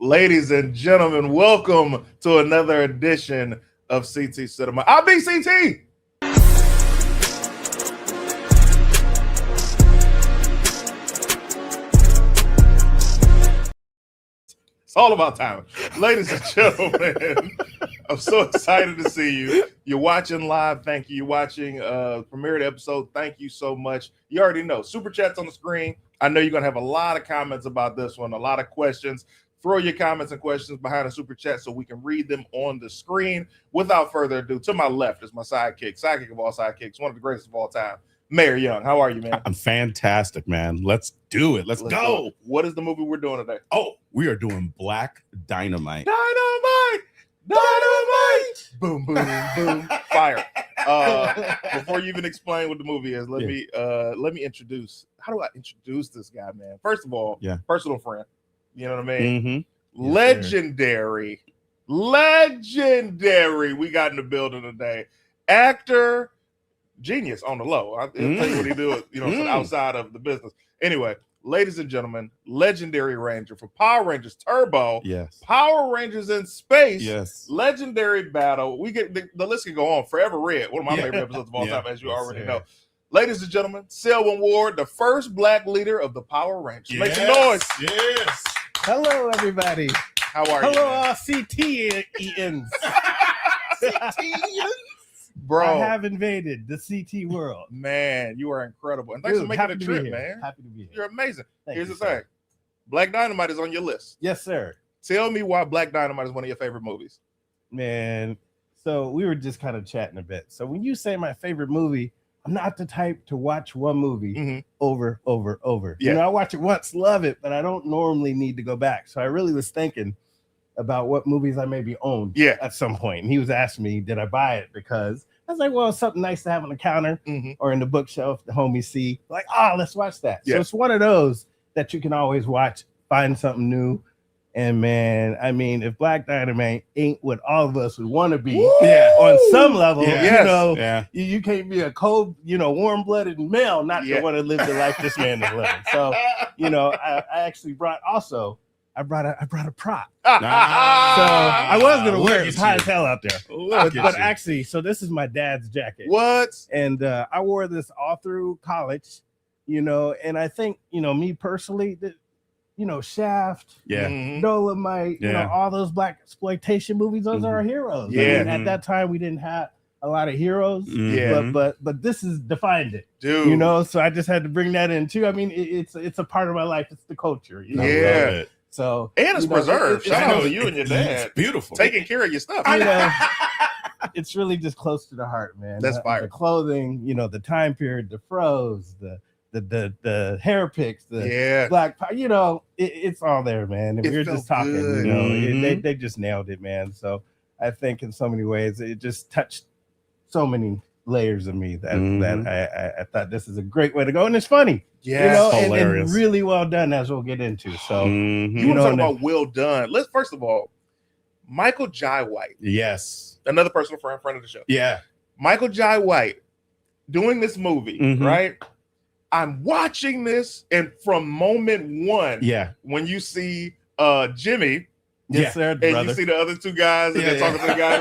Ladies and gentlemen, welcome to another edition of CT Cinema. I'll be CT. It's all about timing. Ladies and gentlemen, I'm so excited to see you. You're watching live. Thank you. You're watching premiered episode. Thank you so much. You already know. Super Chat's on the screen. I know you're going to have a lot of comments about this one, a lot of questions. Throw your comments and questions behind the Super Chat so we can read them on the screen. Without further ado, to my left is my sidekick of all sidekicks, one of the greatest of all time, Mayor Young. How are you, man? I'm fantastic, man. Let's do it. Let's go. What is the movie we're doing today? Oh, we are doing Black Dynamite. Dynamite! Boom, boom, boom. Fire. Before you even explain what the movie is, let me introduce. How do I introduce this guy, man? First of all, personal friend. You know what I mean? Mm-hmm. Legendary. We got in the building today. Actor, genius on the low. I'll tell you what he do, outside of the business. Anyway, ladies and gentlemen, legendary Ranger for Power Rangers Turbo. Yes. Power Rangers in Space. Yes. Legendary Battle. We get the list can go on. Forever Red, one of my favorite episodes of all time, as you already know. Ladies and gentlemen, SELWYN Ward, the first black leader of the Power Rangers. Make some noise. Yes. Hello, everybody. How are you? Hello, CT-ians. Bro. I have invaded the CT world. Man, you are incredible. And thanks for making the trip, man. Happy to be here. You're amazing. Here's the sir. thing. Black Dynamite is on your list. Yes, sir. Tell me why Black Dynamite is one of your favorite movies. Man, so we were just kind of chatting a bit. So when you say my favorite movie, I'm not the type to watch one movie over. Yeah. You know, I watch it once, love it, but I don't normally need to go back. So I really was thinking about what movies I maybe owned at some point. And he was asking me, did I buy it? Because I was like, well, it's something nice to have on the counter or in the bookshelf, the homies see. Like, let's watch that. Yeah. So it's one of those that you can always watch, find something new. And man, I mean, if Black Dynamite ain't what all of us would want to be on some level, you can't be a cold, warm-blooded male not to want to live the life this man is living. So, I actually brought I brought a prop. So I was gonna wear it. It's hot as hell out there. But actually, so this is my dad's jacket. What? And I wore this all through college, and I think, me personally, Shaft, Dolomite, all those black exploitation movies, those are our heroes. Yeah. I mean, at that time we didn't have a lot of heroes. But this has defined it. Dude. So I just had to bring that in too. I mean, it's a part of my life. It's the culture. Yeah. So and it's preserved. Shout out to you and your dad. It's beautiful. Taking care of your stuff. It's really just close to the heart, man. That's fire. The clothing, the time period, the froze, the hair picks, the black, it's all there, man. And we were just talking, good. They just nailed it, man. So I think in so many ways it just touched so many layers of me that I thought this is a great way to go, and it's funny. And really well done, as we'll get into. So you want to talk about well done. Let's first of all, Michael Jai White. Yes. Another personal friend of the show. Yeah. Michael Jai White doing this movie, right? I'm watching this, and from moment one, when you see Jimmy, sir, and you see the other two guys, and they're talking to the guy,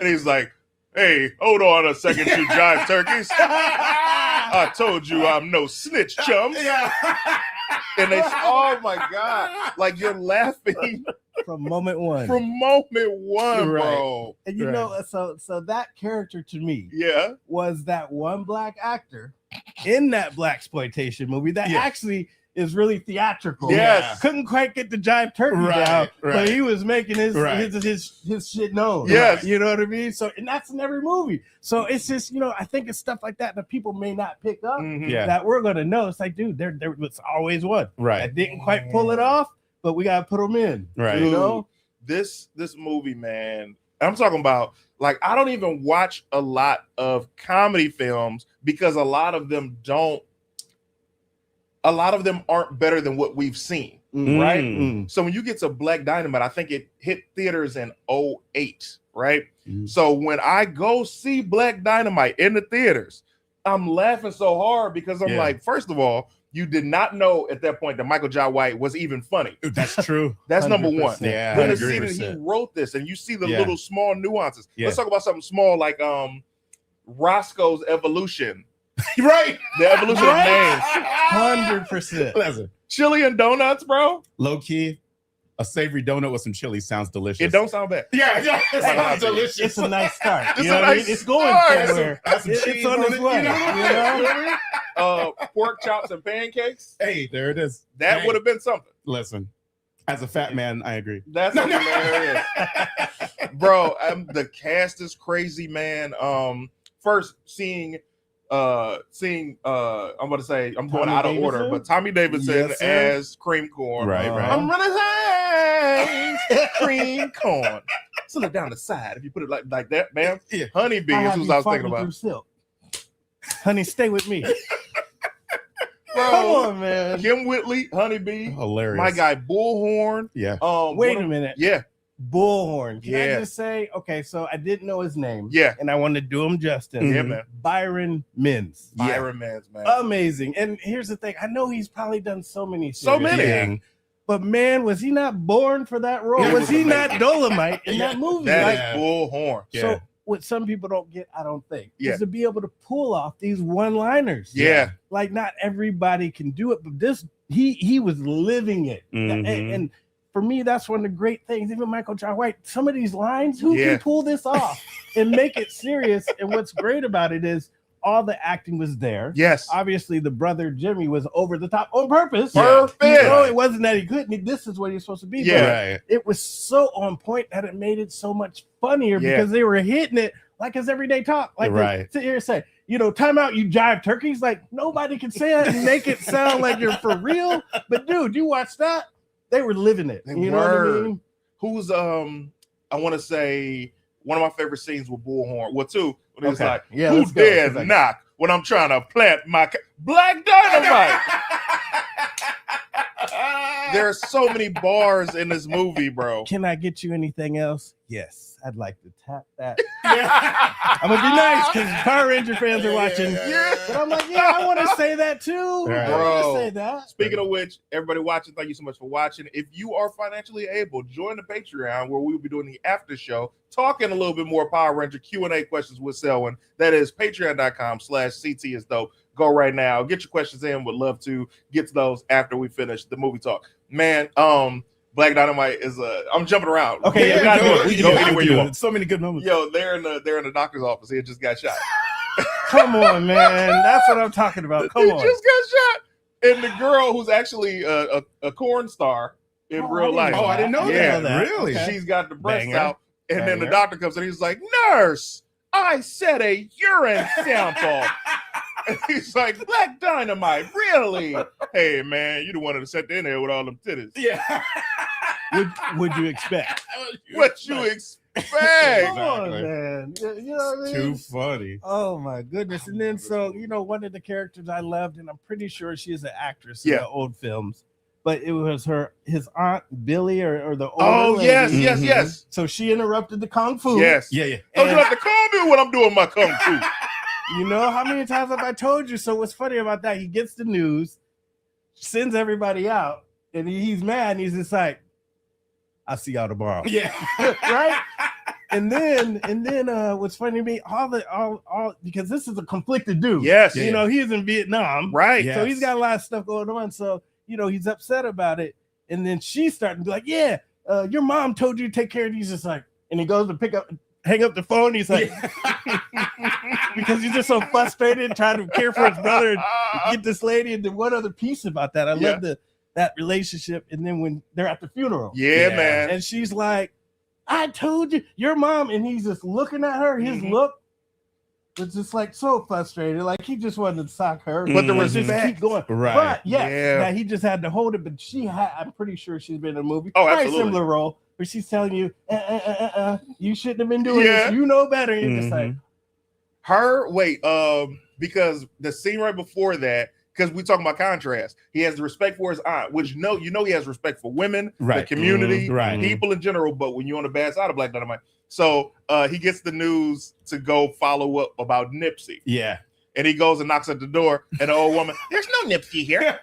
and he's like, "Hey, hold on a second, you jive turkeys. I told you I'm no snitch, chums." And they, oh my God, like you're laughing from moment one. Bro. And so that character to me, was that one black actor in that black exploitation movie that actually is really theatrical. Yes. Couldn't quite get the jive turkey down, but he was making his shit known. Yes. You know what I mean? So, and that's in every movie. So it's just, I think it's stuff like that people may not pick up that we're going to know. It's like, dude, there was always one. Right. I didn't quite pull it off, but we got to put them in. Right. This movie, man, I'm talking about, like, I don't even watch a lot of comedy films because a lot of them aren't better than what we've seen, right? So when you get to Black Dynamite, I think it hit theaters in 2008, right? So when I go see Black Dynamite in the theaters, I'm laughing so hard because I'm like, first of all, You did not know at that point that Michael Jai White was even funny. That's true. That's number one. Yeah, Then I to agree. see that he wrote this, and you see the Yeah. little small nuances. Yeah. Let's talk about something small like Roscoe's evolution. Right. The evolution of names. 100%. Listen, Chili and donuts, bro. low key, a savory donut with some chili sounds delicious. It don't sound bad. Yeah, it Hey, sounds delicious. It's a nice start. It's You know a what I mean? nice It's going start. somewhere. Add some It's cheese on its it, way. you know? You know? Pork chops and pancakes. Hey, there it is. That Hey, would have been something. Listen, as a fat man, I agree. That's hilarious. Bro, the cast is crazy, man. First seeing I'm going Tommy out of order, Davidson? but Tommy Davidson Yes, sir. as Cream Corn. Right, right. I'm running high, Cream Corn. Slow it down the side if you put it like that, man. Yeah. Honeybee is what I was thinking about. Silk. Honey, stay with me. Bro, Come on, man. Kim Whitley, Honeybee, Hilarious. my guy Bullhorn. Yeah. Wait a minute. Yeah, Bullhorn. Can I Yeah. just say, okay, so I didn't know his name. yeah, And I want to do him justice. yeah, Mhm. man. Byron Mins. Byron Mans, man. Amazing. And here's the thing. I know he's probably done so many So serious many. things, but man, was he not born for that role? He Was was he amazing. not Dolomite in that movie? That Like, is Bullhorn. Yeah. So what some people don't get, I don't think, Yeah. is to be able to pull off these one-liners. Yeah. Like not everybody can do it, but this he was living it. Mhm. And for me, that's one of the great things. Even Michael Jai White, some of these lines, who Yeah. can pull this off and make it serious? And what's great about it is all the acting was there. Yes. Obviously, the brother Jimmy was over the top on purpose. Perfect. You know, it wasn't that he couldn't. This is what he's supposed to be. Yeah. But Right. it was so on point that it made it so much funnier Yeah. because they were hitting it like his everyday talk. Like Right. sit here and say, time out, you jive turkeys. Like nobody can say it and make it sound like you're for real. But dude, you watch that, they were living it. They You know what I were. mean? Who's I want to say one of my favorite scenes with Bullhorn. Well, two, when he's Okay. like, Yeah, who let's go. dares It's like- knock when I'm trying to plant my Black Dynamite? There are so many bars in this movie, bro. Can I get you anything else? Yes, I'd like to tap that. Yeah. I'm gonna be nice because Power Ranger fans are watching. Yeah. But I'm like, yeah, I want to say that too. Right. I want Bro. to say that. Speaking of which, everybody watching, thank you so much for watching. If you are financially able, join the Patreon where we will be doing the after show, talking a little bit more Power Ranger Q&A questions with Selwyn. That is patreon.com/CT is dope. Go right now. Get your questions in. Would love to get to those after we finish the movie talk. Man, Black Dynamite is I'm jumping around. Okay, we gotta do it. We can go anywhere you want. So many good moments. Yo, they're in the doctor's office. He just got shot. Come on, man. That's what I'm talking about. Come He on. just got shot. And the girl who's actually a corn star in Oh, real life. Oh, I didn't know Yeah. that. Really? Okay. She's got the breasts Banger. out. And then the Banger. doctor comes in. He's like, nurse, I said a urine sample. And he's like, Black Dynamite, really? Hey, man, you the one that sat in there with all them titties. Yeah. Would you expect? What you expect? Come on, Exactly. man. You know what I mean? Too funny. Oh my goodness. And then so one of the characters I loved, and I'm pretty sure she's an actress in Yeah. the old films, but it was his aunt Billy or the older Oh, lady. yes, yes, Mhm. yes. So she interrupted the kung fu. Yes. Yeah, yeah. Don't you And- have to call me when I'm doing my kung fu. You know how many times have I told you? So what's funny about that? He gets the news, sends everybody out, and he's mad, and he's just like, I'll see y'all tomorrow. Yeah. Right? And then what's funny to me, all because this is a conflicted dude. Yes. You know, he's in Vietnam. Right. Yeah. So he's got a lot of stuff going on. So, he's upset about it. And then she's starting to be like, yeah, your mom told you to take care of these. Just like, and he goes to hang up the phone. He's like, because he's just so frustrated trying to care for his brother and get this lady. And then one other piece about that, I Yeah. love that relationship. And then when they're at the funeral, Yeah, Yeah. man. and she's like, I told you, your mom, and he's just looking at her. His Mhm. look was just like so frustrated, like he just wanted to sock her, But the and just respect. keep going. Right. But yes, Yeah. that he just had to hold it. But I'm pretty sure she's been in a movie, Oh, very absolutely. similar role, where she's telling you, you shouldn't have been doing Yeah. this. You know better. And you're just like, Because the scene right before that, because we talking about contrast, he has the respect for his aunt, which he has respect for women, the Right. community, Right. people in general. But when you're on the bad side of Black Dynamite, so he gets the news to go follow up about Nipsey, Yeah. And he goes and knocks at the door, and the old woman, there's no Nipsey here.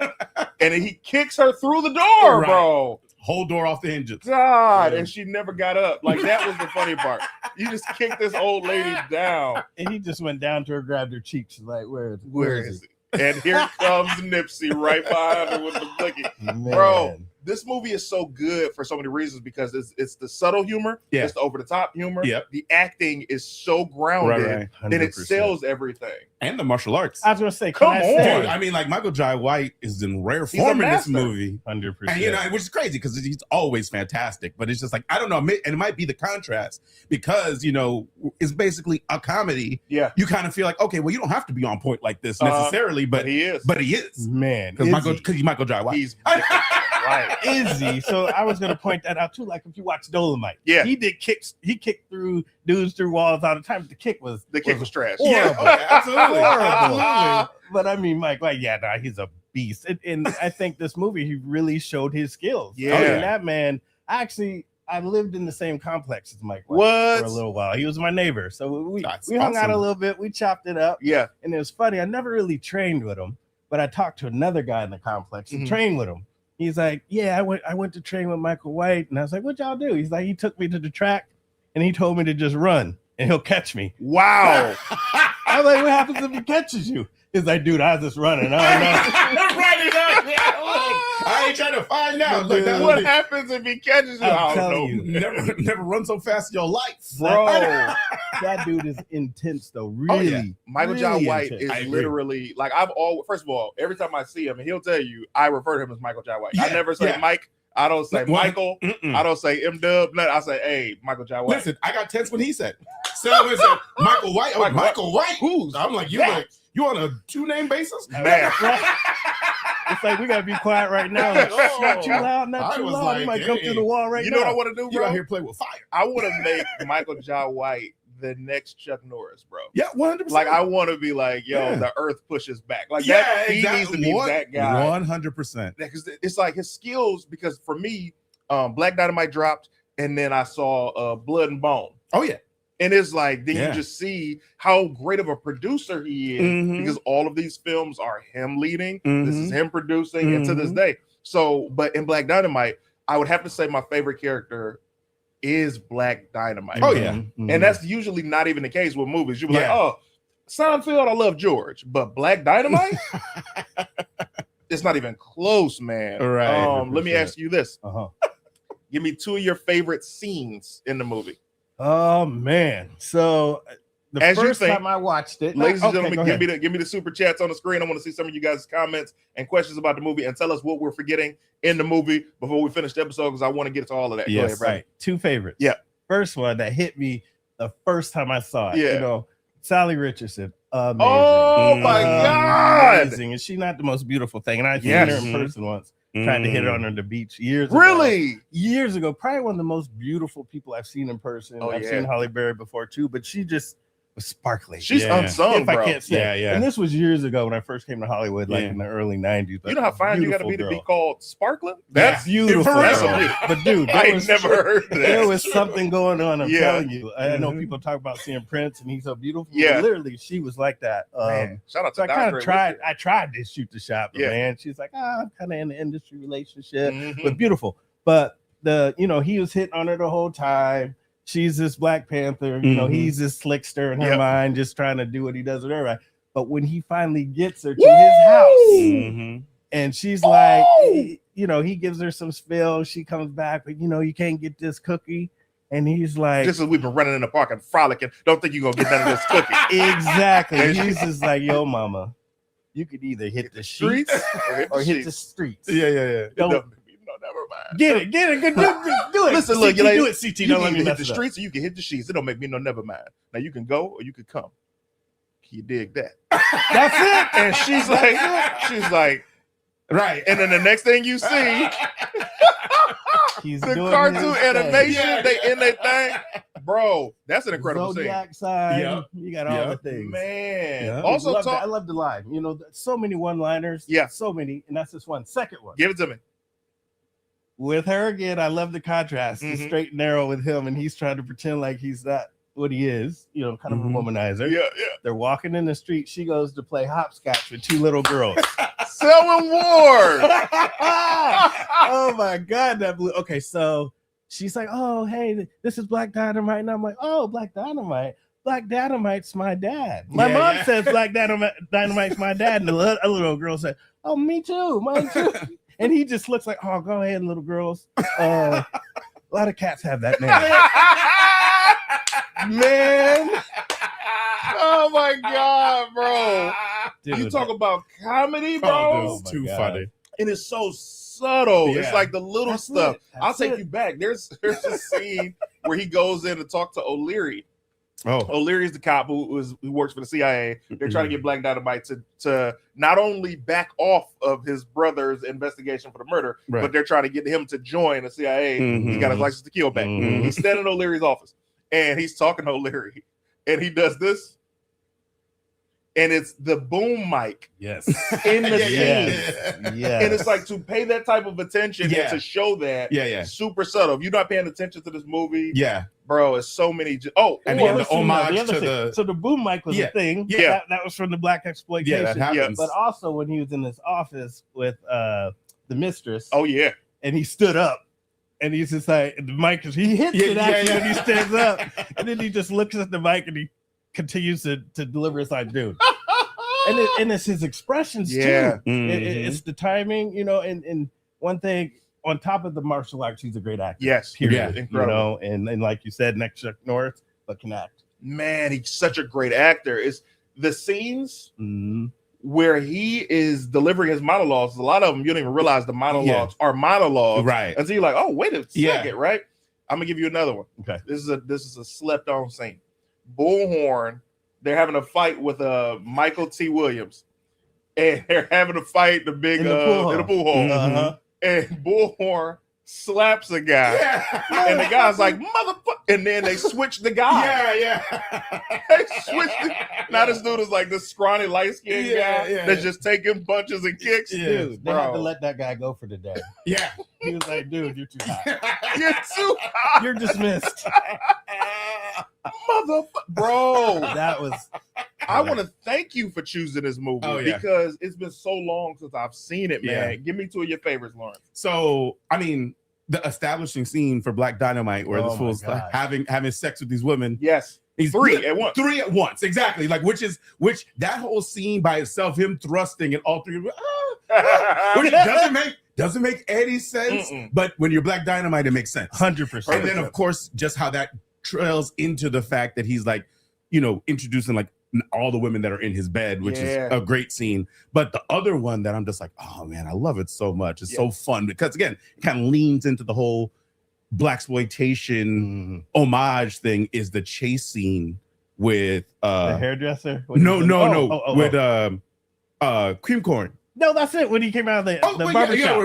And then he kicks her through the door, bro. Whole door off the hinges. God, and she never got up. Like, that was the funny part. You just kicked this old lady down. And he just went down to her, grabbed her cheeks, like, where is he? And here comes Nipsey right behind her with the blicky. Man. Bro, this movie is so good for so many reasons because it's the subtle humor, it's the over-the-top humor. Yep. The acting is so grounded, and it sells everything. And the martial arts. I was going to say, come on. Dude, I mean, like, Michael Jai White is in rare form in this movie. 100%. And, you know, which is crazy because he's always fantastic. But it's just like, I don't know. And it might be the contrast because, you know, it's basically a comedy. Yeah. You kind of feel like, okay, well, you don't have to be on point like this necessarily. But he is. But he is. Man. Because Michael Jai White. He's right. Is he? So I was going to point that out too. Like if you watch Dolomite, he did kicks. He kicked through dudes through walls all the time. But the kick was trash. Horrible. Yeah, okay, absolutely. Horrible. But I mean, Mike, like, he's a beast. And I think this movie, he really showed his skills. Yeah. I mean, that man. I lived in the same complex as Mike White for a little while. He was my neighbor, so we hung out a little bit. We chopped it up. Yeah, and it was funny. I never really trained with him, but I talked to another guy in the complex and trained with him. He's like, yeah, I went to train with Michael White. And I was like, what y'all do? He's like, he took me to the track and he told me to just run and he'll catch me. Wow. I was like, what happens if he catches you? He's like, dude, I was just running. I ain't trying to find out. Like, what happens if he catches you? I don't know. You. Never run so fast in your life. Bro, that dude is intense though. Really. Oh, yeah. Michael Jai White is literally like first of all, every time I see him, and he'll tell you, I refer to him as Michael Jai White. I never say Mike. I don't say Michael. I don't say M-Dub. I say, hey, Michael Jai White. Listen, I got tense when he said. SELWYN said Michael White. Oh, Michael White. Who's? I'm like, you on a 2-name basis? Man. It's like we gotta be quiet right now. Like, not too loud, not too loud. Like, you might come through the wall right now. You know what I want to do, bro? You out here play with fire. I want to make Michael Jai White the next Chuck Norris, bro. Yeah, 100%. Like I want to be like, yo, the earth pushes back. Like that, he needs to be that guy. 100%. Because it's like his skills. Because for me, Black Dynamite dropped, and then I saw Blood and Bone. Oh yeah. And it's like, then you just see how great of a producer he is because all of these films are him leading. This is him producing, and to this day. So, but in Black Dynamite, I would have to say my favorite character is Black Dynamite. Oh, yeah. And that's usually not even the case with movies. You'll be like, oh, Seinfeld, I love George, but Black Dynamite? It's not even close, man. Right. Let me ask you this. Give me 2 of your favorite scenes in the movie. Oh man! So the first time I watched it, ladies and gentlemen, give me the super chats on the screen. I want to see some of you guys' comments and questions about the movie, and tell us what we're forgetting in the movie before we finish the episode, because I want to get to all of that. Yes, right. 2 favorites. Yeah. First one that hit me the first time I saw it. Yeah. You know, Sally Richardson. Amazing. Oh my God! Amazing. Is she not the most beautiful thing? And I've seen her in person once. Tried to hit her on the beach years ago. Years ago. Probably one of the most beautiful people I've seen in person. I've seen Halle Berry before too, but she just was sparkling. She's unsung, bro. I can't say. And this was years ago when I first came to Hollywood, like in the early 90s. You know how fine you got to be called sparkling? That's beautiful. But dude, I ain't never heard that. There was something going on. I'm telling you. I know people talk about seeing Prince and he's so beautiful. Yeah, literally, she was like that. Shout out to I kind of tried. I tried to shoot the shot, but man, she's like, I'm kind of in the industry relationship, but beautiful. But he was hitting on her the whole time. She's this Black Panther, he's this slickster in her mind, just trying to do what he does with her. But when he finally gets her to his house, and she's like, he gives her some spill. She comes back, but you can't get this cookie. And he's like, just as we've been running in the park and frolicking, don't think you're going to get none of this cookie. Exactly. He's just like, yo, mama, you could either hit the streets or hit the streets. Yeah. Never mind. Get it. Do it. Listen, look, you do it, CT. You can hit the streets or you can hit the sheets. It don't make me no never mind. Now you can go or you can come. Can you dig that? That's it. And she's like, right. And then the next thing you see, he's the cartoon animation, they in their thing. Bro, that's an incredible Zodiac sign. You got all the things. Man. Also, I love the line. So many one-liners. Yeah. So many. And that's just one. Second one. Give it to me. With her again, I love the contrast. The straight and narrow with him, and he's trying to pretend like he's not what he is, you know, kind of a womanizer. Yeah. They're walking in the street. She goes to play hopscotch with 2 little girls. SELWYN Ward. Oh my God, that blew. Okay, so she's like, "Oh, hey, this is Black Dynamite," and I'm like, "Oh, Black Dynamite. Black Dynamite's my dad. My mom says Black Dynamite's my dad," and the little girl said, "Oh, me too, mine too." And he just looks like, "Oh, go ahead, little girls." A lot of cats have that name. Man. Oh my God, bro. Dude, you talk about comedy, bro. Oh, too funny. And it's so subtle. Yeah. It's like the little That's stuff. it. I'll That's take it. you back. There's a scene where he goes in to talk to O'Leary. Oh, O'Leary's the cop who works for the CIA. They're trying to get Black Dynamite to not only back off of his brother's investigation for the murder, right. but they're trying to get him to join the CIA. He got his license to kill back. He's standing in O'Leary's office and he's talking to O'Leary, and he does this, and it's the boom mic Yes. in the scene. Yes. And it's like to pay that type of attention and to show that super subtle. If you're not paying attention to this movie, bro, it's so many. And then the homage to the. So the boom mic was a thing. Yeah. That was from the Black exploitation. Yeah, that happens. But also when he was in his office with the mistress. Oh yeah. And he stood up. And he's just like, the mic is, he hits it actually when he stands up. And then he just looks at the mic and he continues to deliver. It's like, dude. And it's his expressions too. It's the timing, you know, and one thing on top of the martial arts, he's a great actor. Yes. Period. Incredible. You know, and like you said, next Chuck Norris, but can act. Man, he's such a great actor. It's the scenes where he is delivering his monologues. A lot of them, you don't even realize the monologues are monologues. Right. Until you're like, oh, wait a second, right? I'm gonna give you another one. Okay. This is a slept on scene. Bullhorn, they're having a fight with Michael T. Williams. And they're having a fight in the big in the pool hall. And Bullhorn slaps a guy. And the guy's like, motherfucker. And then they switch the guy. They switched it. Now this dude is like this scrawny, light-skinned guy that's just taking punches and kicks. Dude, they had to let that guy go for the day. He was like, dude, you're too hot. You're too hot. You're dismissed. Motherfucker. Bro. That was... I want to thank you for choosing this movie because it's been so long since I've seen it, man. Give me 2 of your favorites, Lauren. So, I mean, the establishing scene for Black Dynamite where this fool's like having sex with these women. Yes. He's 3 at once. 3 at once, exactly. Like which that whole scene by itself, him thrusting and all 3, which doesn't make any sense. But when you're Black Dynamite, it makes sense. 100%. And then of course, just how that trails into the fact that he's like, you know, introducing like all the women that are in his bed, which is a great scene. But the other one that I'm just like, oh man, I love it so much. It's so fun because again, it kind of leans into the whole blaxploitation homage thing is the chase scene with the hairdresser. With cream corn. No, that's it. When he came out of the barbershop.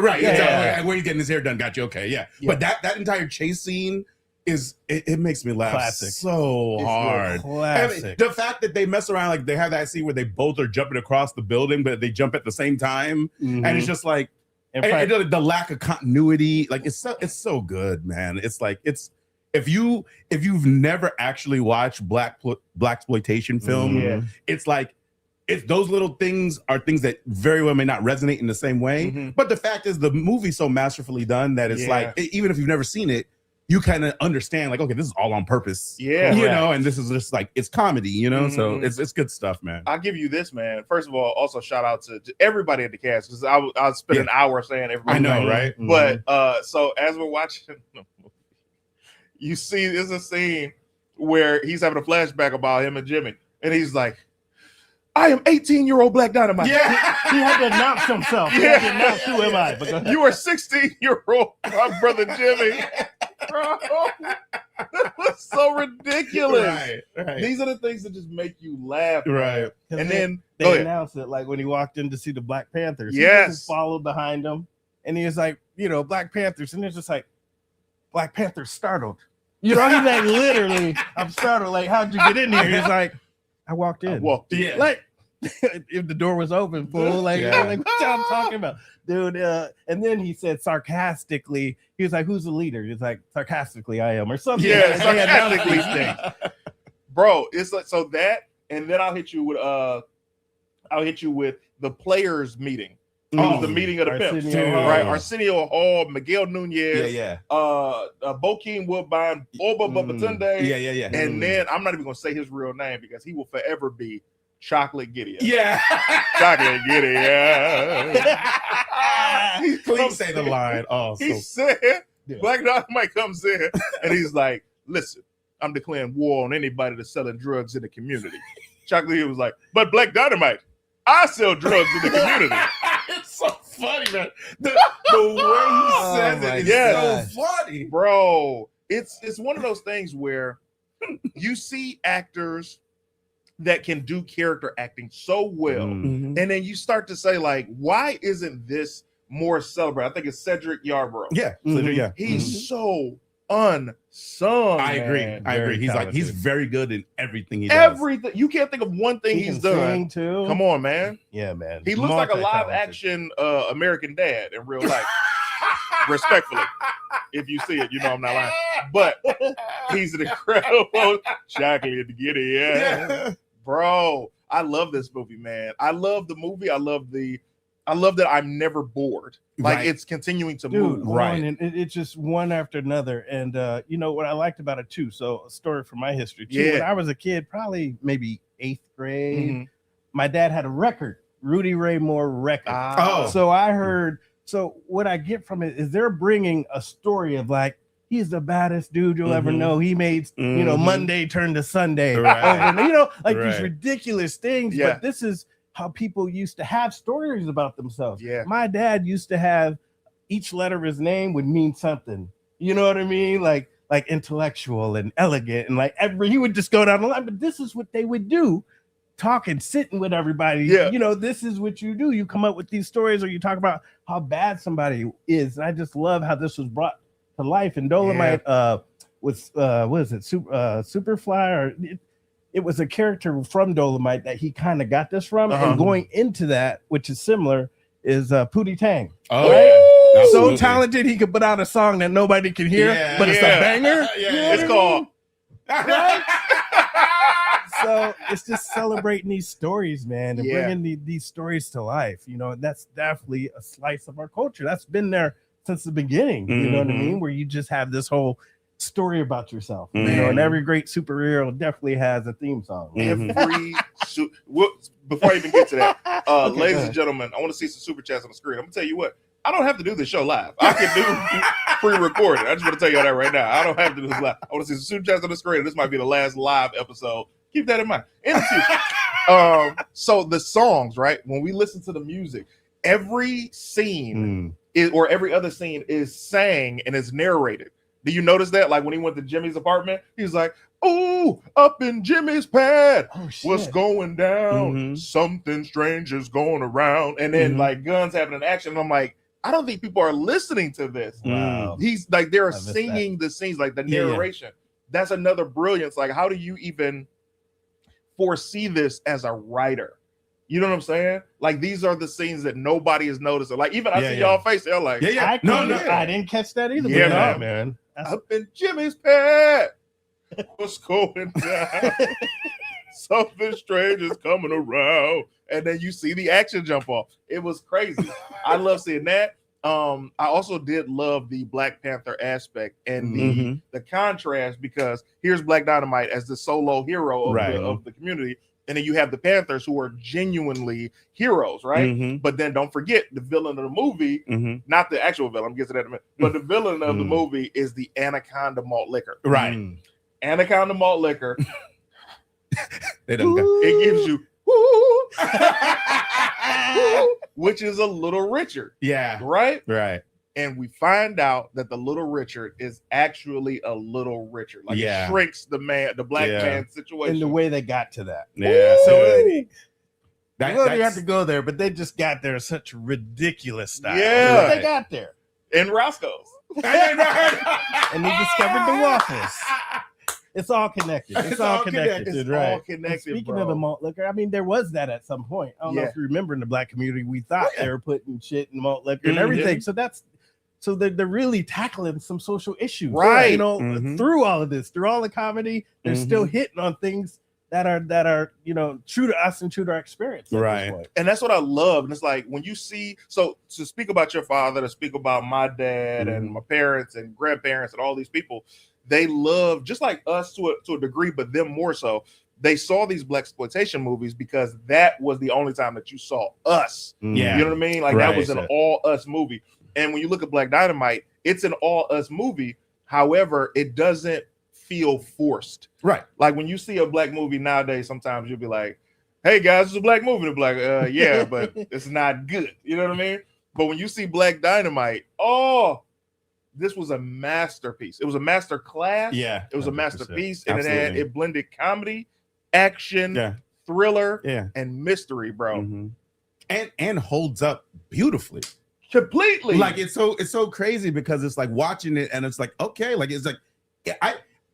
Where he's getting his hair done. Got you. Okay, But that entire chase scene is it makes me laugh so hard. Classic. The fact that they mess around, like they have that scene where they both are jumping across the building, but they jump at the same time, and it's just like and the lack of continuity. Like it's so good, man. It's like if you've never actually watched blaxploitation film, it's like. It's those little things are things that very well may not resonate in the same way. But the fact is the movie's so masterfully done that it's like, even if you've never seen it, you kind of understand like, okay, this is all on purpose. You know, and this is just like, it's comedy, you know? So it's good stuff, man. I'll give you this, man. First of all, also shout out to everybody at the cast because I'll spend an hour saying everybody. I know, right? But so as we're watching the movie, you see there's a scene where he's having a flashback about him and Jimmy. And he's like, I am 18-year-old Black Dynamite. He had to announce himself. He had to announce who am I. But you are 16-year-old my brother Jimmy. Bro, that was so ridiculous. Right. These are the things that just make you laugh. Right. And then they announced it like when he walked in to see the Black Panthers. He just followed behind him. And he was like, you know, Black Panthers. And it's just like, Black Panthers startled. You know, he's like, literally, I'm startled. Like, how'd you get in here? He's like, I walked in. Like, if the door was open, fool. Like what y'all talking about? Dude, and then he said sarcastically, he was like, who's the leader? He's like, sarcastically, I am, or something. Yeah, sarcastically. bro. It's like so that, and then I'll hit you with the players meeting. The meeting of the pimps, right? Arsenio Hall, Miguel Nunez, Bokeem Woodbine, Boba Babatunde, and then I'm not even gonna say his real name because he will forever be Chocolate Gideon. Yeah, Chocolate Gideon. Please say the line. Oh, he said, Black Dynamite comes in and he's like, "Listen, I'm declaring war on anybody that's selling drugs in the community." Chocolate Gideon was like, "But Black Dynamite, I sell drugs in the community." It's so funny, man. The way he says it is so funny, bro. It's one of those things where you see actors that can do character acting so well, and then you start to say, like, why isn't this more celebrated? I think it's Cedric Yarborough. He's so unsung. I agree. He's talented. like, he's very good in everything he does. Everything. You can't think of one thing he's done. Too. Come on, man. Yeah, man. He looks like a live action American Dad in real life. Respectfully, if you see it, you know I'm not lying. But he's an incredible Chocolate Gideon. Bro, I love this movie, man. I love the movie. I love that I'm never bored. Like it's continuing to move. Right. And it's just one after another. And you know what I liked about it too. So a story from my history too. When I was a kid, probably maybe 8th grade, my dad had a record, Rudy Ray Moore record. So I heard. So what I get from it is they're bringing a story of like, he's the baddest dude you'll ever know. He made, you know, Monday turn to Sunday. Right. You know, like these ridiculous things. Yeah. But this is how people used to have stories about themselves. Yeah. My dad used to have each letter of his name would mean something. You know what I mean? Like intellectual and elegant. And like he would just go down the line. But this is what they would do. Talking, sitting with everybody. You know, this is what you do. You come up with these stories or you talk about how bad somebody is. And I just love how this was brought to life. And Dolomite was what is it? Superfly, or it was a character from Dolomite that he kind of got this from. And going into that, which is similar, is Pootie Tang. So talented he could put out a song that nobody can hear, but it's a banger. It's called right? So it's just celebrating these stories, man, and bringing these stories to life. You know, and that's definitely a slice of our culture. That's been there since the beginning. You know what I mean? Where you just have this whole story about yourself. You know, and every great superhero definitely has a theme song. Before I even get to that, ladies and gentlemen, I want to see some super chats on the screen. I'm gonna tell you what. I don't have to do this show live. I can do pre-recorded. I just want to tell you that right now. I don't have to do this live. I want to see some super chats on the screen. This might be the last live episode. Keep that in mind. In the future. So the songs, right? When we listen to the music, every scene or every other scene is sang and is narrated. Do you notice that? Like when he went to Jimmy's apartment, he's like, "Oh, up in Jimmy's pad, what's going down? Something strange is going around." And then like guns having an action. And I'm like, I don't think people are listening to this. Wow. He's like, they're singing the scenes, like the narration. That's another brilliance. Like, how do you even foresee this as a writer? You know what I'm saying? Like, these are the scenes that nobody is noticing. Like, even I see y'all face, they're like, I didn't catch that either. Yeah, man. Up in Jimmy's pad, what's going down? Something strange is coming around. And then you see the action jump off. It was crazy. I love seeing that. I also did love the Black Panther aspect and the contrast, because here's Black Dynamite as the solo hero of the community. And then you have the Panthers who are genuinely heroes, right? But then don't forget the villain of the movie, not the actual villain, I'm getting to that in a minute, but the villain of the movie is the Anaconda malt liquor. Right. Anaconda malt liquor. They don't it gives you which is a Little Richard. Yeah. Right? Right. And we find out that the Little Richard is actually a Little Richard. Like it shrinks the black man situation. And the way they got to that. Yeah. So you have to go there, but they just got there in such ridiculous style. Yeah. They got there. In Roscoe's. And they discovered the waffles. It's all connected. It's all connected. It's right. all connected. And speaking of the malt liquor, I mean, there was that at some point. I don't know if you remember in the Black community, we thought they were putting shit in malt liquor and everything. So that's So they're really tackling some social issues, right? You know, through all of this, through all the comedy, they're still hitting on things that are true to us and true to our experience, right? And that's what I love. And it's like when you see, so to speak about your father, to speak about my dad and my parents and grandparents and all these people, they love, just like us to a degree, but them more so. They saw these blaxploitation movies because that was the only time that you saw us. Yeah, you know what I mean? Like that was an all us movie. And when you look at Black Dynamite, it's an all us movie. However, it doesn't feel forced. Right. Like when you see a black movie nowadays, sometimes you'll be like, hey guys, it's a black movie. They're like, yeah, but it's not good. You know what I mean? But when you see Black Dynamite, this was a masterpiece. It was a master class. Yeah. It was 100%. A masterpiece. And Absolutely. it blended comedy, action, thriller, and mystery, bro. And holds up beautifully. Completely. Like it's so crazy because it's like watching it and it's like, okay, like it's like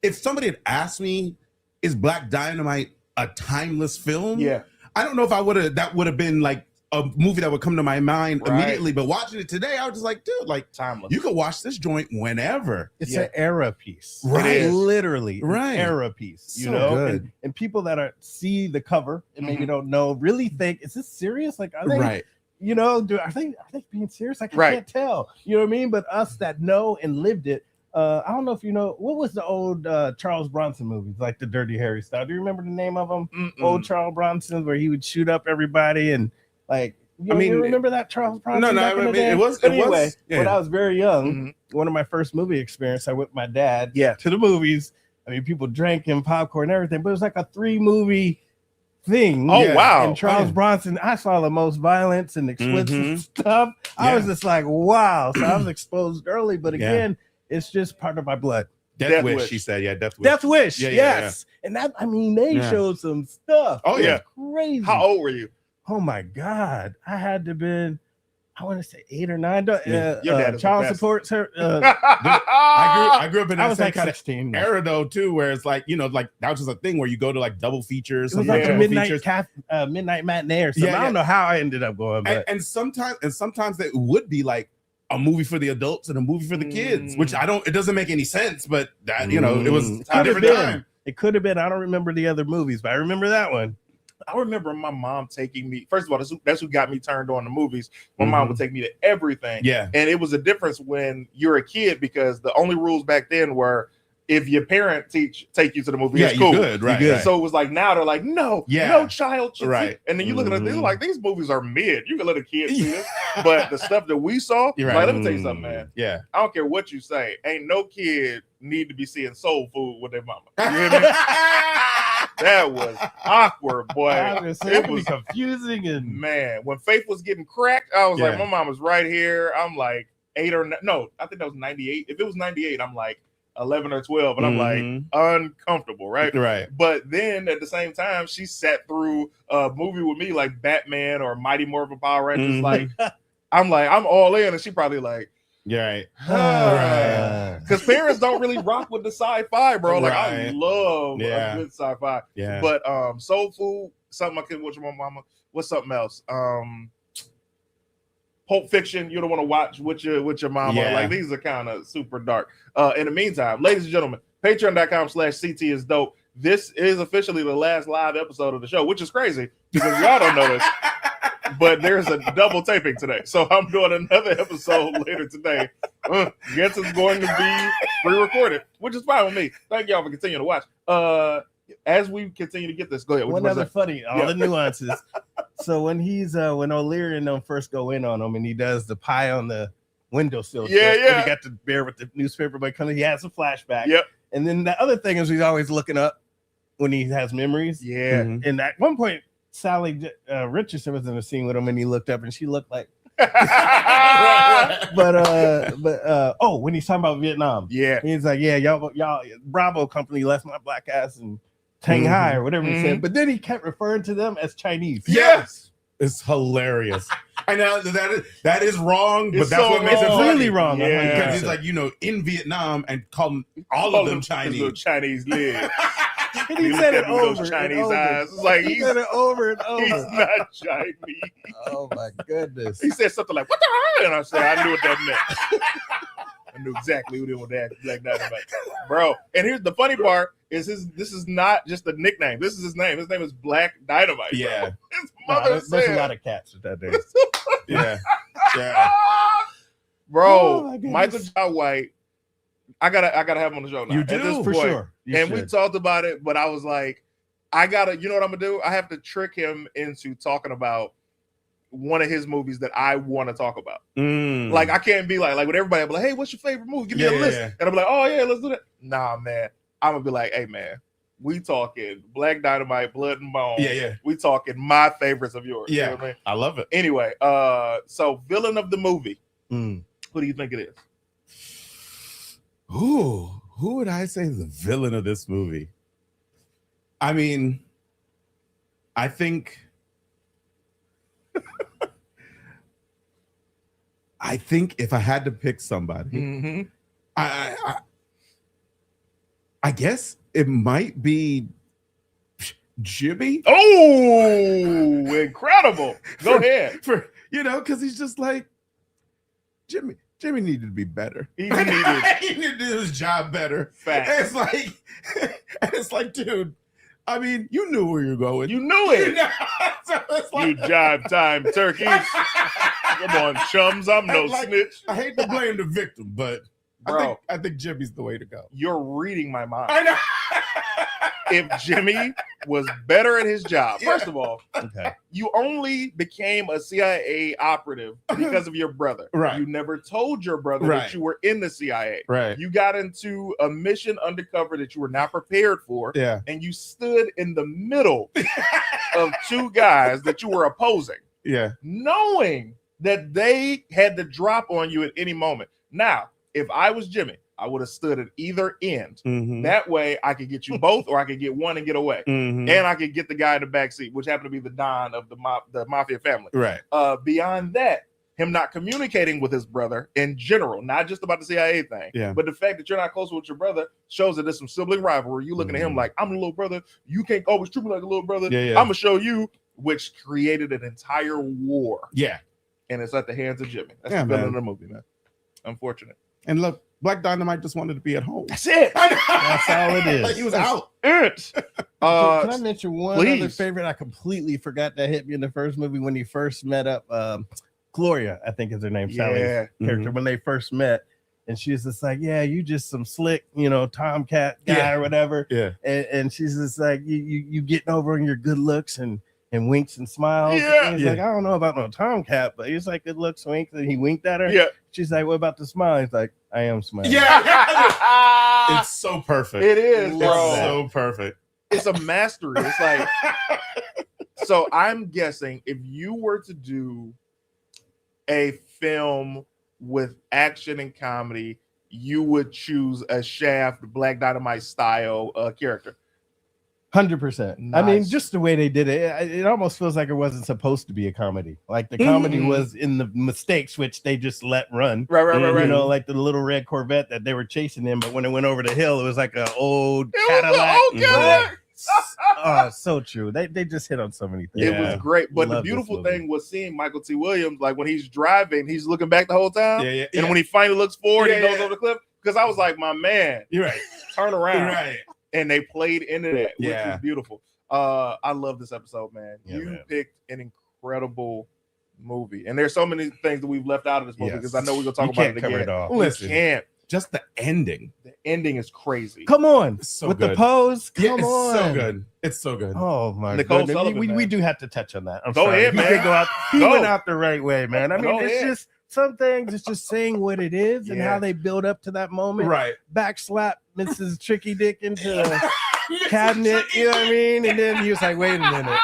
if somebody had asked me, is Black Dynamite a timeless film? Yeah. I don't know if that would have been like a movie that would come to my mind immediately, but watching it today, I was just like, dude, like timeless. You could watch this joint whenever. It's an era piece, right? Literally, right? Era piece, you so know. Good. And people that see the cover and maybe don't know really think, is this serious? Like, are they? Right. You know, are they being serious? Like, I can't tell. You know what I mean? But us that know and lived it. I don't know if you know, what was the old Charles Bronson movies, like the Dirty Harry style? Do you remember the name of them? Old Charles Bronson, where he would shoot up everybody and like. You remember that Charles Bronson? No, I mean it was. Anyway, when I was very young, one of my first movie experience, I went with my dad to the movies. I mean, people drank and popcorn and everything, but it was like a 3-movie thing. Oh wow! And Charles Bronson, I saw the most violence and explicit stuff. I was just like, wow. So I was exposed early, but again, it's just part of my blood. Death Wish, she said. Yeah, Death Wish. Death Wish, yes. And that, I mean, they showed some stuff. Oh yeah, crazy. How old were you? Oh my God, I had to been, I want to say 8 or 9. Your dad is child supports her. I grew up in that like kind 16 of era though too, where it's like, like that was just a thing where you go to like double features. It was like a midnight matinee or something. I don't know how I ended up going, but and sometimes it would be like a movie for the adults and a movie for the kids, which it doesn't make any sense, but that it was a different time. It could have been. I don't remember the other movies, but I remember that one. I remember my mom taking me. First of all, that's who got me turned on to movies. My mom would take me to everything. Yeah, and it was a difference when you're a kid because the only rules back then were if your parent take you to the movie, it's cool. Good, right? Good. So it was like now they're like, no child should see. And then you look at it, they're like, these movies are mid. You can let a kid see this, but the stuff that we saw, like, let me tell you something, man. Yeah, I don't care what you say. Ain't no kid need to be seeing soul food with their mama. You hear me? That was awkward, boy. It was confusing, and man, when Faith was getting cracked, I was like, my mom was right here. I'm like 8 or no, I think that was 98. If it was 98, I'm like 11 or 12, and I'm like uncomfortable, right? Right. But then at the same time, she sat through a movie with me like Batman or Mighty Morphin Power Rangers. Like, I'm all in, and she probably like. Yeah, right. Because parents don't really rock with the sci-fi, bro. Like I love a good sci-fi. Yeah. But soul food, something I could watch with my mama. What's something else? Pulp Fiction, you don't want to watch with your mama. Yeah. Like these are kind of super dark. In the meantime, ladies and gentlemen, patreon.com/CT is dope. This is officially the last live episode of the show, which is crazy because y'all don't know this. But there's a double taping today. So I'm doing another episode later today. Guess it's going to be pre-recorded, which is fine with me. Thank y'all for continuing to watch. As we continue to get this, go ahead. One other funny, all the nuances. So when when O'Leary and them first go in on him and he does the pie on the windowsill. When he got the bear with the newspaper by coming, he has a flashback. Yep. And then the other thing is he's always looking up when he has memories. Yeah. And at one point, Sally Richardson was in the scene with him and he looked up and she looked like but when he's talking about Vietnam, he's like, y'all Bravo company left my black ass in Shanghai or whatever he said, but then he kept referring to them as Chinese. Yes, it's hilarious. I know that is wrong, but that's what makes it really wrong. Because he's like, in Vietnam and call them all of them Chinese. Chinese live. And he said it over. Those Chinese eyes. It's like he said it over and over. He's not Chinese. Oh my goodness. He said something like, "What the hell?" And I said, I knew what that meant. I knew exactly who they were that Black Dynamite, bro. And here's the funny part: this is not just a nickname. This is his name. His name is Black Dynamite. Bro. Yeah, his mother said, there's a lot of cats with that name. yeah. Bro, Oh, Michael Jai White. I gotta have him on the show now. You at do, this For point. sure. We talked about it, but I was like, you know what I'm gonna do? I have to trick him into talking about one of his movies that I want to talk about. Like I can't be like with everybody. I'm like, hey, what's your favorite movie? Give me a list. Yeah. And I'm like, oh yeah, let's do that. Nah, man. I'm gonna be like, hey man, we talking Black Dynamite, Blood and Bone. Yeah. We talking my favorites of yours. Yeah, you know what I mean? I love it. Anyway, so villain of the movie. Who do you think it is? Who would I say is the villain of this movie? I mean, I think if I had to pick somebody, I guess it might be Jimmy. Oh, incredible! Go ahead. Because he's just like Jimmy needed to be better. He needed to do his job better. Facts. It's like, dude, I mean, you knew where you're going. You knew it. So it's like, you jive time turkeys. Come on, chums. I'm no snitch. I hate to blame the victim, but bro, I think Jimmy's the way to go. You're reading my mind. I know. If Jimmy was better at his job, first of all, you only became a CIA operative because of your brother. Right. You never told your brother that you were in the CIA. Right. You got into a mission undercover that you were not prepared for. Yeah. And you stood in the middle of two guys that you were opposing. Yeah. Knowing that they had to drop on you at any moment. Now, if I was Jimmy, I would have stood at either end. That way I could get you both, or I could get one and get away. And I could get the guy in the back seat, which happened to be the Don of the Mafia family. Right. Beyond that, him not communicating with his brother in general, not just about the CIA thing, but the fact that you're not close with your brother shows that there's some sibling rivalry. You looking at him like, I'm the little brother. You can't always treat me like a little brother. I'm going to show you, which created an entire war. Yeah. And it's at the hands of Jimmy. That's the villain of the movie, man. Unfortunate. And look, Black Dynamite just wanted to be at home. That's it. That's all it is. Like he was out. Can I mention one other favorite? I completely forgot that hit me in the first movie when he first met up. Gloria, I think is her name. Sally's character. When they first met, and she's just like, "Yeah, you just some slick, Tomcat guy or whatever." Yeah. And she's just like, "You getting over on your good looks and winks and smiles." Yeah. And he's like, "I don't know about no Tomcat, but he's like, good looks, winks." And he winked at her. Yeah. She's like, "What about the smile?" He's like, "I am smiling." Yeah. It's so perfect. It is, bro. It's so perfect. It's a mastery. It's like, so I'm guessing if you were to do a film with action and comedy, you would choose a Shaft, Black Dynamite style character. 100%. I mean, just the way they did it, it almost feels like it wasn't supposed to be a comedy. Like the comedy was in the mistakes, which they just let run. Right. You know, like the little red Corvette that they were chasing in, but when it went over the hill, it was like an old Cadillac. Oh, so true. They just hit on so many things. It was great. But the beautiful thing was seeing Michael T. Williams, like when he's driving, he's looking back the whole time. And when he finally looks forward, he goes over the cliff. Because I was like, my man, you're right. Turn around. You're right. And they played into that, which was beautiful. I love this episode, man. You picked an incredible movie. And there's so many things that we've left out of this movie because I know we're going to talk about it again. It all. Listen, we can't. Just the ending. The ending is crazy. Come on. So with good. The pose. Come on. So good. It's so good. Oh, my Nicole goodness. Sullivan, We do have to touch on that. Go ahead, man. He went out the right way, man. I mean, it's ahead. just some things. It's just saying what it is and how they build up to that moment. Right. Backslap Mrs. Tricky Dick into the cabinet. You know what I mean? And then he was like, wait a minute.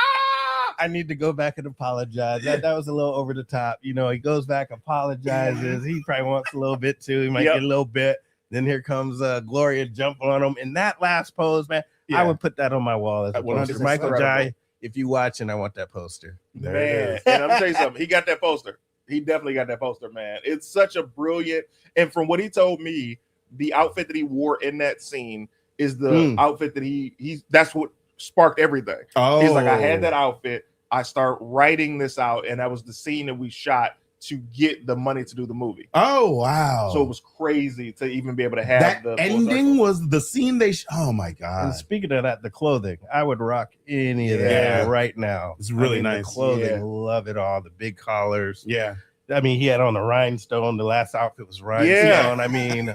I need to go back and apologize. That was a little over the top. You know, he goes back, apologizes. He probably wants a little bit too. He might get a little bit. Then here comes Gloria jumping on him. In that last pose, man, I would put that on my wall as a poster. Michael Jai, if you watching, I want that poster. Man, and I'm gonna tell you something. He got that poster. He definitely got that poster, man. It's such a brilliant, and from what he told me, the outfit that he wore in that scene is the outfit that he that's what sparked everything. He's like, I had that outfit. I start writing this out, and that was the scene that we shot to get the money to do the movie. Oh wow! So it was crazy to even be able to have that the ending was the scene they. Oh my god! And speaking of that, the clothing, I would rock any of that right now. It's really nice. The clothing, love it all. The big collars. Yeah. I mean, he had on a rhinestone. The last outfit was rhinestone. I mean,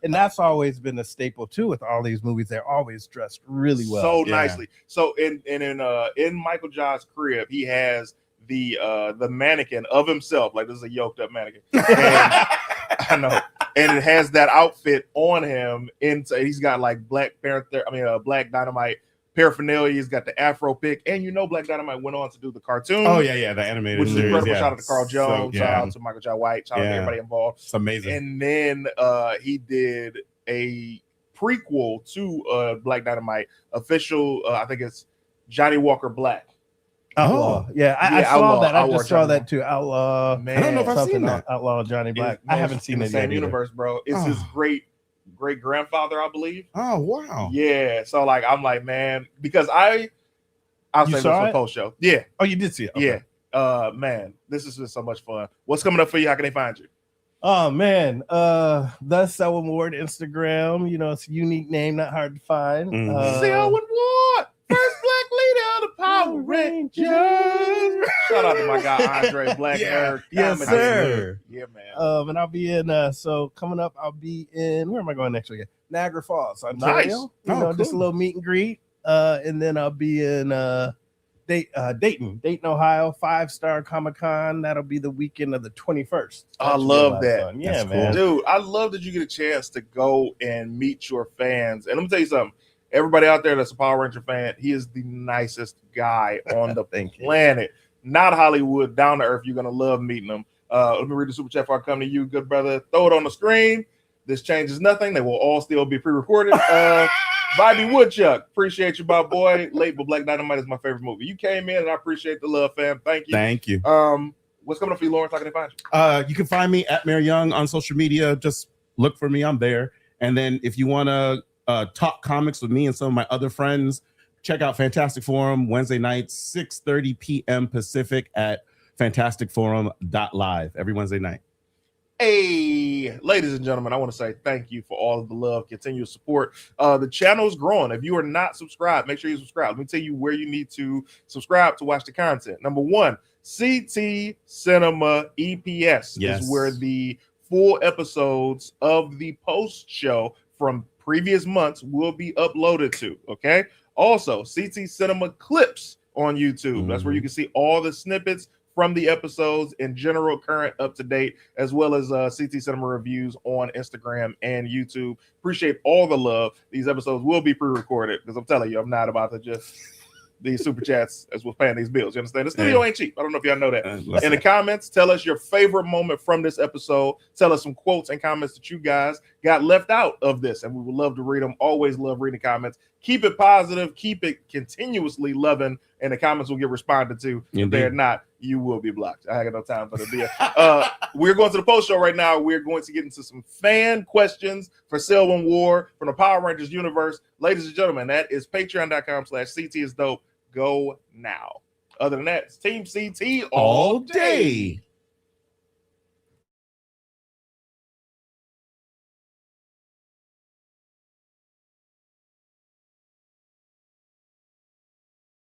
and that's always been a staple too with all these movies. They're always dressed really well, so nicely. So in Michael John's crib, he has the mannequin of himself. Like, this is a yoked up mannequin. And, I know, and it has that outfit on him. He's got like Black Dynamite paraphernalia. He's got the Afro pick, and Black Dynamite went on to do the cartoon. Oh yeah, the animated, which is series, incredible. Shout out to Carl Jones. So, shout out to Michael J. White. Shout out to everybody involved. It's amazing. And then he did a prequel to Black Dynamite, official. I think it's Johnny Walker Black. Outlaw. I saw that. I just saw that too. Outlaw. Man, I don't know if I've seen that. Outlaw Johnny Black. I haven't seen the it same yet universe, bro. It's his great grandfather, I believe. Oh wow. Yeah. So like, I'm like, man, because I'll say this for post show. Yeah. Oh, you did see it. Okay. Yeah. Man, this is just so much fun. What's coming up for you? How can they find you? Oh man, the SELWYN Ward Instagram. It's a unique name, not hard to find. SELWYN Ward, first black leader of the Power Rangers. Shout out to my guy Andre Black. Yes, sir. Yeah, man. And I'll be in. So coming up, I'll be in. Where am I going next weekend? Niagara Falls, Ontario. Nice. Just a little meet and greet. And then I'll be in Dayton, Ohio, 5-Star Comic-Con. That'll be the weekend of the 21st. I love that. Yeah, that's man. Cool. Dude, I love that you get a chance to go and meet your fans. And let me tell you something. Everybody out there that's a Power Ranger fan, he is the nicest guy on the planet. Not Hollywood, down to earth. You're going to love meeting him. Let me read the super chat before I come to you, good brother. Throw it on the screen. This changes nothing. They will all still be pre-recorded. Bobby Woodchuck, appreciate you, my boy. Late, but Black Dynamite is my favorite movie. You came in, and I appreciate the love, fam. Thank you. Thank you. What's coming up for you, Lawrence? How can they find you? You can find me at Mayor Young on social media. Just look for me. I'm there. And then if you want to talk comics with me and some of my other friends, check out Fantastic Forum Wednesday nights, 6:30 p.m. Pacific at fantasticforum.live every Wednesday night. Hey, ladies and gentlemen, I want to say thank you for all of the love, continuous support. The channel is growing. If you are not subscribed, make sure you subscribe. Let me tell you where you need to subscribe to watch the content. Number one, CT Cinema EPS is where the full episodes of the post show from previous months will be uploaded to. Okay. Also, CT Cinema Clips on YouTube. That's where you can see all the snippets from the episodes in general, current, up to date, as well as CT Cinema reviews on Instagram and YouTube. Appreciate all the love. These episodes will be pre-recorded because I'm telling you, I'm not about to just these super chats as we're paying these bills. You understand? The studio ain't cheap. I don't know if y'all know that. In the comments, tell us your favorite moment from this episode. Tell us some quotes and comments that you guys got left out of this, and we would love to read them. Always love reading comments. Keep it positive. Keep it continuously loving, and the comments will get responded to. If they're not, you will be blocked. I got no time for the BS. We're going to the post show right now. We're going to get into some fan questions for SELWYN War from the Power Rangers universe. Ladies and gentlemen, that is patreon.com/CT is dope. Go now. Other than that, it's Team CT all day.